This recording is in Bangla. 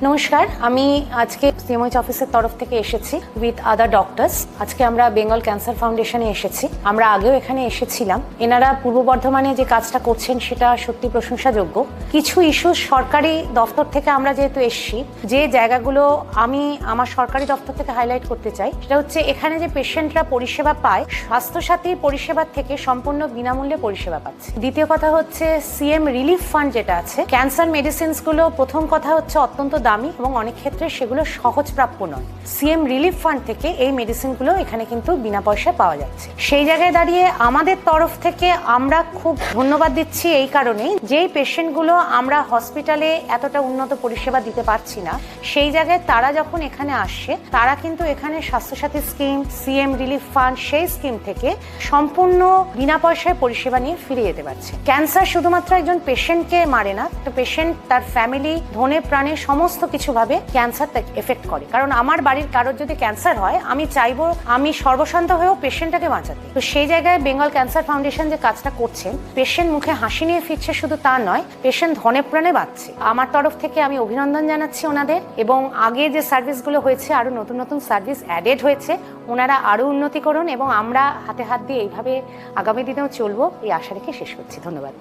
নমস্কার, আমি আজকে সিএমএইচ অফিসের তরফ থেকে এসেছি উইথ আদার ডক্টরস। আজকে আমরা বেঙ্গল ক্যান্সার ফাউন্ডেশনে এসেছি। আমরা আগেও এখানে এসেছিলাম। এনারা পূর্ব বর্ধমানে যে কাজটা করছেন সেটা সত্যি প্রশংসাযোগ্য। কিছু ইস্যু সরকারি দপ্তর থেকে আমরা যেহেতু এসেছি, যে জায়গাগুলো আমি আমার সরকারি দপ্তর থেকে হাইলাইট করতে চাই সেটা হচ্ছে এখানে যে পেশেন্টরা পরিষেবা পায় স্বাস্থ্যসাথী পরিষেবার থেকে সম্পূর্ণ বিনামূল্যে পরিষেবা পাচ্ছে। দ্বিতীয় কথা হচ্ছে সিএম রিলিফ ফান্ড যেটা আছে, ক্যান্সার মেডিসিনস গুলো প্রথম কথা হচ্ছে অত্যন্ত দামি এবং অনেক ক্ষেত্রে সেগুলো সহজপ্রাপ্য নয়। সিএম রিলিফ ফান্ড থেকে এই মেডিসিনগুলো এখানে কিন্তু বিনা পয়সায় পাওয়া যাচ্ছে। সেই জায়গায় দাঁড়িয়ে আমাদের তরফ থেকে আমরা খুব ধন্যবাদ দিচ্ছি এই কারণেই, যেই পেশেন্টগুলো আমরা হসপিটালে এতটা উন্নত পরিষেবা দিতে পারছি না, সেই জায়গায় তারা যখন এখানে আসছে তারা কিন্তু এখানে Swasthya Sathi scheme, CM relief fund, সেই স্কিম থেকে সম্পূর্ণ বিনা পয়সায় পরিষেবা নিয়ে ফিরে যেতে পারছে। ক্যান্সার শুধুমাত্র একজন পেশেন্টকে মারে না, তো পেশেন্ট, তার ফ্যামিলি, ধনে প্রাণে সমস্ত কিছু ভাবে ক্যান্সার এফেক্ট করে। কারণ আমার বাড়ির কারোর যদি ক্যান্সার হয়, আমি চাইবো আমি সর্বশান্ত হয়েও পেশেন্টটাকে বাঁচাতে। তো সেই জায়গায় বেঙ্গল ক্যান্সার ফাউন্ডেশন যে কাজটা করছেন, পেশেন্ট মুখে হাসি নিয়ে ফিরছে শুধু তা নয়, পেশেন্ট ধনে প্রাণে বাঁচছে। আমার তরফ থেকে আমি অভিনন্দন জানাচ্ছি ওনাদের, এবং আগে যে সার্ভিসগুলো হয়েছে আরো নতুন নতুন সার্ভিস অ্যাডেড হয়েছে, ওনারা আরো উন্নতি করুন এবং আমরা হাতে হাত দিয়ে এইভাবে আগামী দিনেও চলবো, এই আশা রেখে শেষ করছি। ধন্যবাদ।